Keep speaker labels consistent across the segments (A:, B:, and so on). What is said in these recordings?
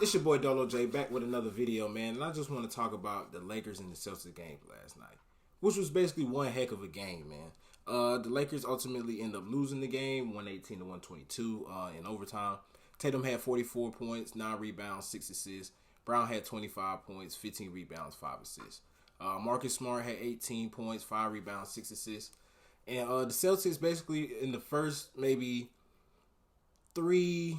A: It's your boy Dolo J back with another video, man. And I just want to talk about the Lakers and the Celtics game last night, which was basically one heck of a game, man. The Lakers ultimately end up losing the game, 118 to 122 in overtime. Tatum had 44 points, 9 rebounds, 6 assists. Brown had 25 points, 15 rebounds, 5 assists. Marcus Smart had 18 points, 5 rebounds, 6 assists. And the Celtics basically in the first maybe three,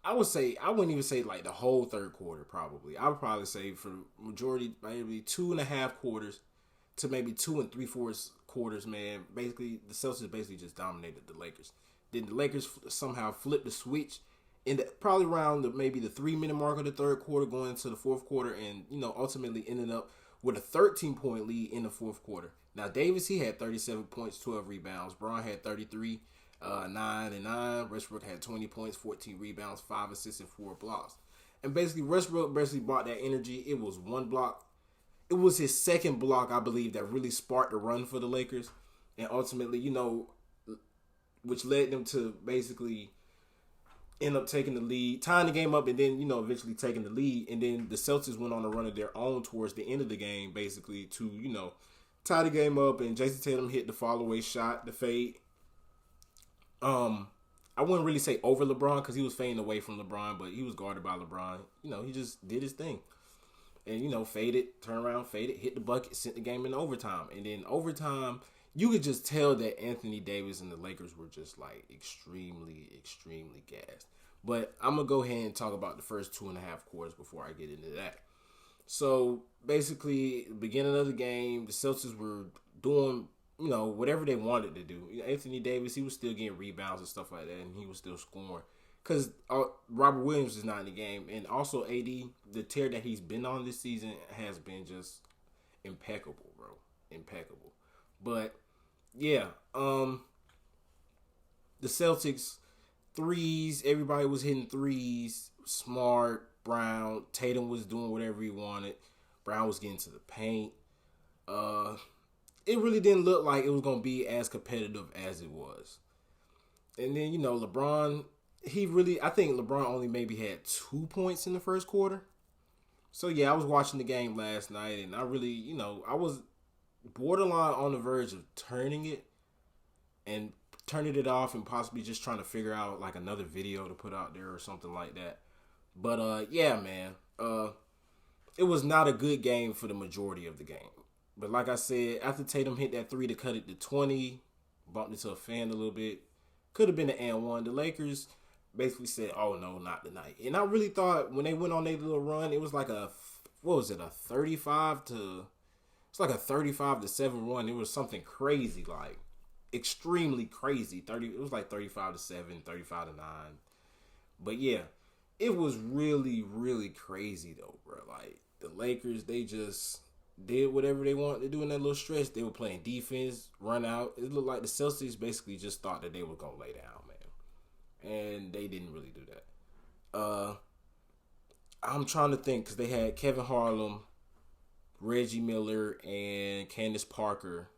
A: I wouldn't even say like the whole third quarter probably. I would probably say for majority, maybe 2.5 quarters to maybe 2 3/4 quarters, man. Basically, the Celtics basically just dominated the Lakers. Then the Lakers somehow flipped the switch in probably around maybe the 3-minute mark of the third quarter going into the fourth quarter and, ultimately ended up with a 13-point lead in the fourth quarter. Now, Davis, he had 37 points, 12 rebounds. Braun had 33, 9 and 9. Westbrook had 20 points, 14 rebounds, 5 assists, and 4 blocks. And basically, Westbrook brought that energy. It was one block. It was his second block, I believe, that really sparked the run for the Lakers. And ultimately, which led them to basically end up taking the lead, tying the game up, and then, eventually taking the lead. And then the Celtics went on a run of their own towards the end of the game, basically, to, tie the game up. And Jason Tatum hit the fall-away shot, the fade. I wouldn't really say over LeBron because he was fading away from LeBron, but he was guarded by LeBron. He just did his thing. And, faded, turn around, faded, hit the bucket, sent the game in overtime. And then overtime, you could just tell that Anthony Davis and the Lakers were just, like, extremely, extremely gassed. But I'm going to go ahead and talk about the first 2.5 quarters before I get into that. So, basically, the beginning of the game, the Celtics were doing, whatever they wanted to do. Anthony Davis, he was still getting rebounds and stuff like that, and he was still scoring. Because Robert Williams is not in the game. And also, AD, the tear that he's been on this season has been just impeccable, bro. Impeccable. But, yeah. The Celtics, threes. Everybody was hitting threes. Smart, Brown. Tatum was doing whatever he wanted. Brown was getting to the paint. It really didn't look like it was going to be as competitive as it was. And then, LeBron... I think LeBron only maybe had 2 points in the first quarter. So, yeah, I was watching the game last night, and I really, I was borderline on the verge of turning it off and possibly just trying to figure out, like, another video to put out there or something like that. But, yeah, man, it was not a good game for the majority of the game. But like I said, after Tatum hit that 3 to cut it to 20, bumped into a fan a little bit, could have been an and one. The Lakers basically said, oh, no, not tonight. And I really thought when they went on their little run, it was like a 35 to 7 run. It was something crazy, like extremely crazy. It was like 35 to 7, 35 to 9. But yeah, it was really, really crazy though, bro. Like the Lakers, they just did whatever they wanted to do in that little stretch. They were playing defense, run out. It looked like the Celtics basically just thought that they were going to lay down, man. And they didn't really do that. I'm trying to think because they had Kevin Harlan, Reggie Miller, and Candace Parker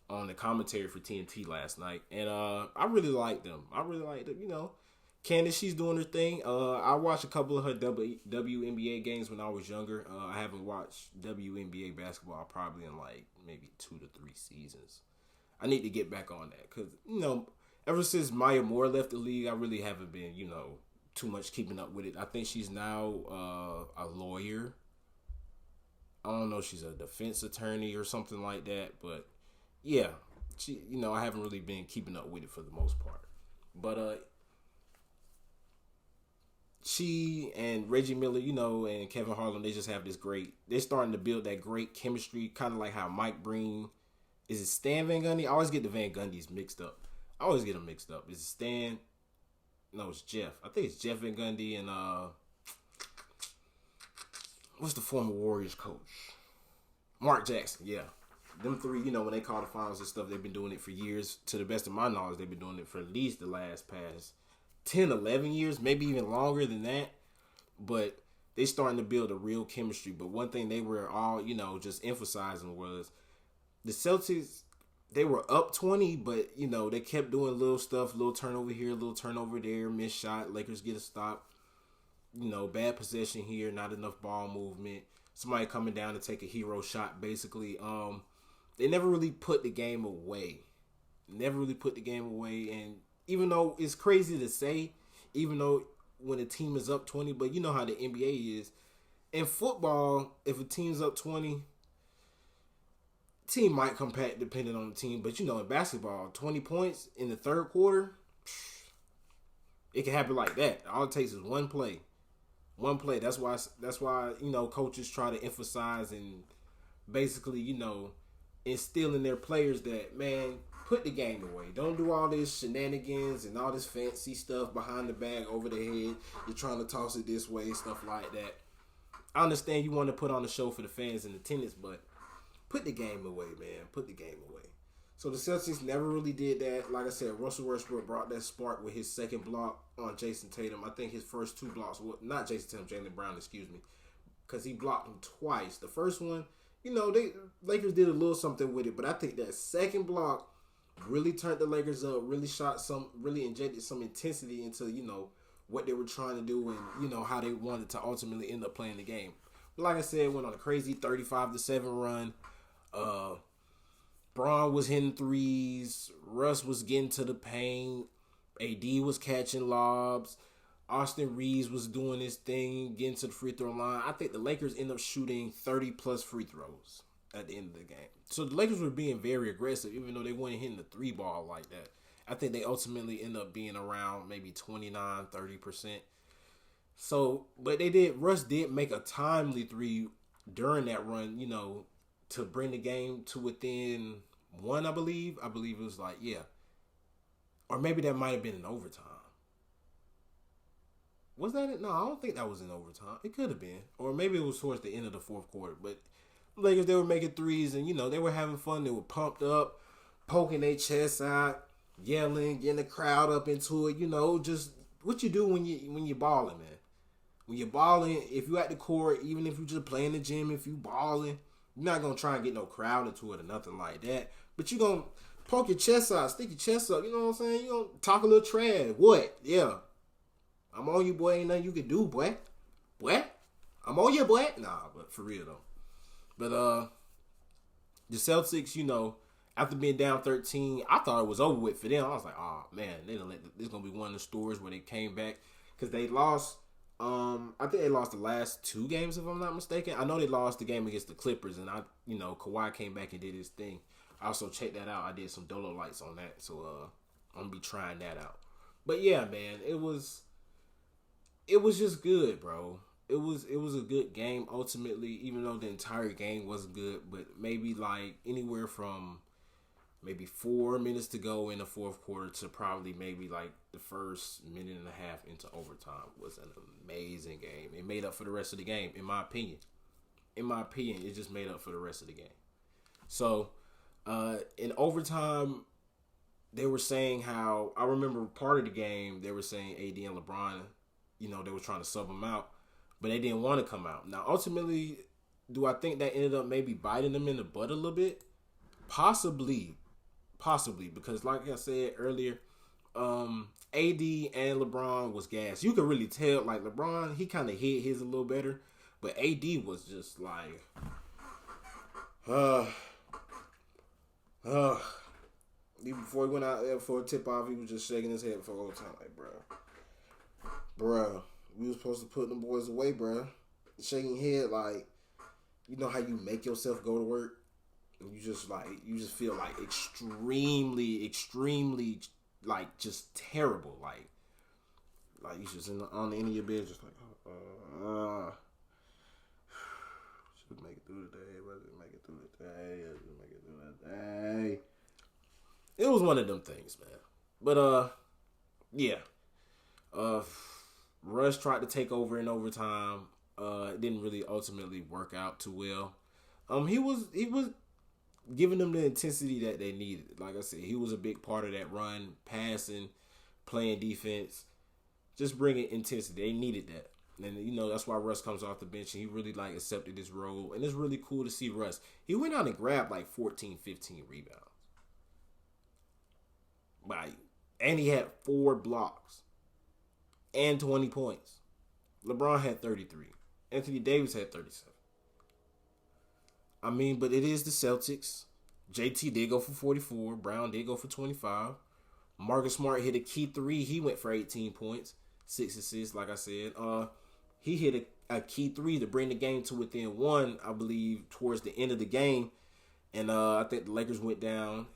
A: on the commentary for TNT last night. And I really liked them. Candace, she's doing her thing. I watched a couple of her WNBA games when I was younger. I haven't watched WNBA basketball probably in like maybe 2 to 3 seasons. I need to get back on that because, ever since Maya Moore left the league, I really haven't been, too much keeping up with it. I think she's now a lawyer. I don't know if she's a defense attorney or something like that. But, yeah, she, I haven't really been keeping up with it for the most part. But, she and Reggie Miller, and Kevin Harlan, they just have they're starting to build that great chemistry, kind of like how Mike Breen, is it Stan Van Gundy? I always get the Van Gundys mixed up. I always get them mixed up. Is it Stan? No, it's Jeff. I think it's Jeff Van Gundy and, what's the former Warriors coach? Mark Jackson, yeah. Them three, when they call the finals and stuff, they've been doing it for years. To the best of my knowledge, they've been doing it for at least the past 10, 11 years, maybe even longer than that. But they starting to build a real chemistry. But one thing they were all, just emphasizing was the Celtics, they were up 20, but, they kept doing little stuff, little turnover here, little turnover there, missed shot, Lakers get a stop. bad possession here, not enough ball movement. Somebody coming down to take a hero shot, basically. They never really put the game away. And even though it's crazy to say, even though when a team is up 20, but you know how the NBA is. In football, if a team's up 20, team might come back depending on the team. But in basketball, 20 points in the third quarter, it can happen like that. All it takes is one play. That's why coaches try to emphasize and basically, instill in their players that, man, put the game away. Don't do all this shenanigans and all this fancy stuff behind the back, over the head. You're trying to toss it this way, stuff like that. I understand you want to put on a show for the fans and attendance, but put the game away, man. Put the game away. So the Celtics never really did that. Like I said, Russell Westbrook brought that spark with his second block on Jason Tatum. I think his first two blocks, not Jason Tatum, Jaylen Brown, because he blocked him twice. The first one, Lakers did a little something with it, but I think that second block really turned the Lakers up, really injected some intensity into, what they were trying to do and, how they wanted to ultimately end up playing the game. But like I said, went on a crazy 35-7 run. Braun was hitting threes. Russ was getting to the paint. AD was catching lobs. Austin Reeves was doing his thing, getting to the free throw line. I think the Lakers ended up shooting 30-plus free throws at the end of the game. So the Lakers were being very aggressive, even though they weren't hitting the three ball like that. I think they ultimately ended up being around maybe 29-30%. So, but Russ did make a timely three during that run, to bring the game to within one, I believe. I believe it was or maybe that might have been in overtime. Was that it? No, I don't think that was in overtime. It could have been. Or maybe it was towards the end of the fourth quarter. But Lakers, they were making threes and, they were having fun. They were pumped up, poking their chests out, yelling, getting the crowd up into it. Just what you do when you're balling, man. When you're balling, if you at the court, even if you just play in the gym, if you balling, you're not going to try and get no crowd into it or nothing like that. But you're going to poke your chest out, stick your chest up. You know what I'm saying? You're going to talk a little trash. What? Yeah. I'm on you, boy. Ain't nothing you can do, boy. Boy? I'm on you, boy. Nah, but for real, though. But the Celtics, after being down 13, I thought it was over with for them. I was like, oh, man, this is going to be one of the stories where they came back. Because they lost... I think they lost the last two games, if I'm not mistaken. I know they lost the game against the Clippers, and Kawhi came back and did his thing. I also checked that out. I did some Dolo lights on that, so I'm gonna be trying that out. But yeah, man, it was just good, bro. It was a good game ultimately, even though the entire game wasn't good. But maybe like anywhere from maybe 4 minutes to go in the fourth quarter to probably maybe like the first minute and a half into overtime was an amazing game. It made up for the rest of the game, in my opinion. It just made up for the rest of the game. So, in overtime, they were saying how, I remember part of the game, they were saying AD and LeBron, they were trying to sub them out, but they didn't want to come out. Now, ultimately, do I think that ended up maybe biting them in the butt a little bit? Possibly, because like I said earlier, AD and LeBron was gas. You could really tell, like LeBron, he kind of hit his a little better, but AD was just like, even before he went out there for a tip off, he was just shaking his head for the whole time, like, bruh, we was supposed to put them boys away, bruh. Shaking your head like, you know how you make yourself go to work? You just feel like extremely, like just terrible. Like you just on the end of your bed, just like, should make it through the day. It was one of them things, man. But yeah. Russ tried to take over in overtime. It didn't really ultimately work out too well. He was giving them the intensity that they needed. Like I said, he was a big part of that run, passing, playing defense, just bringing intensity. They needed that. And, that's why Russ comes off the bench, and he really, accepted this role. And it's really cool to see Russ. He went out and grabbed, 14, 15 rebounds. And he had 4 blocks and 20 points. LeBron had 33. Anthony Davis had 37. I mean, but it is the Celtics. JT did go for 44. Brown did go for 25. Marcus Smart hit a key three. He went for 18 points, 6 assists. Like I said, he hit a key three to bring the game to within one, I believe, towards the end of the game. And I think the Lakers went down.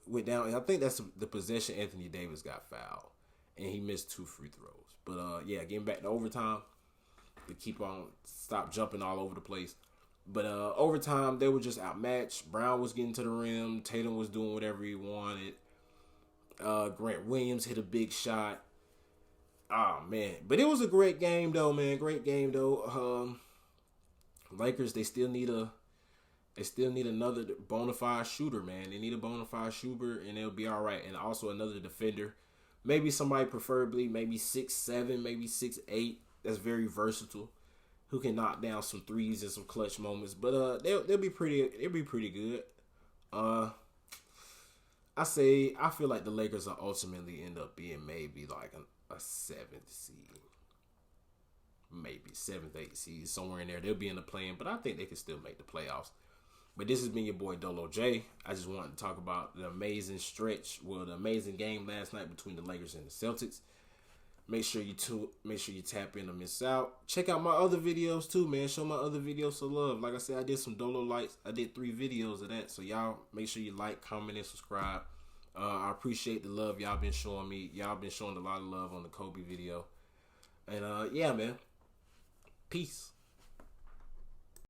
A: Went down. And I think that's the possession Anthony Davis got fouled, and he missed 2 free throws. But yeah, getting back to overtime, to stop jumping all over the place. But overtime, they were just outmatched. Brown was getting to the rim. Tatum was doing whatever he wanted. Grant Williams hit a big shot. Oh, man. But it was a great game, though, man. Great game, though. Lakers, they still need another bona fide shooter, man. They need a bona fide shooter, and they'll be all right. And also another defender. Maybe somebody preferably, maybe 6'7", maybe 6'8". That's very versatile, who can knock down some threes in some clutch moments. But they'll be pretty good. I feel like the Lakers will ultimately end up being maybe like a 7th seed. Maybe 7th, 8th seed, somewhere in there. They'll be in the play-in, but I think they can still make the playoffs. But this has been your boy Dolo J. I just wanted to talk about the amazing the amazing game last night between the Lakers and the Celtics. Make sure you tap in to miss out. Check out my other videos too, man. Show my other videos some love. Like I said, I did some Dolo Lights. I did 3 videos of that. So y'all make sure you like, comment, and subscribe. I appreciate the love y'all been showing me. Y'all been showing a lot of love on the Kobe video. And yeah, man. Peace.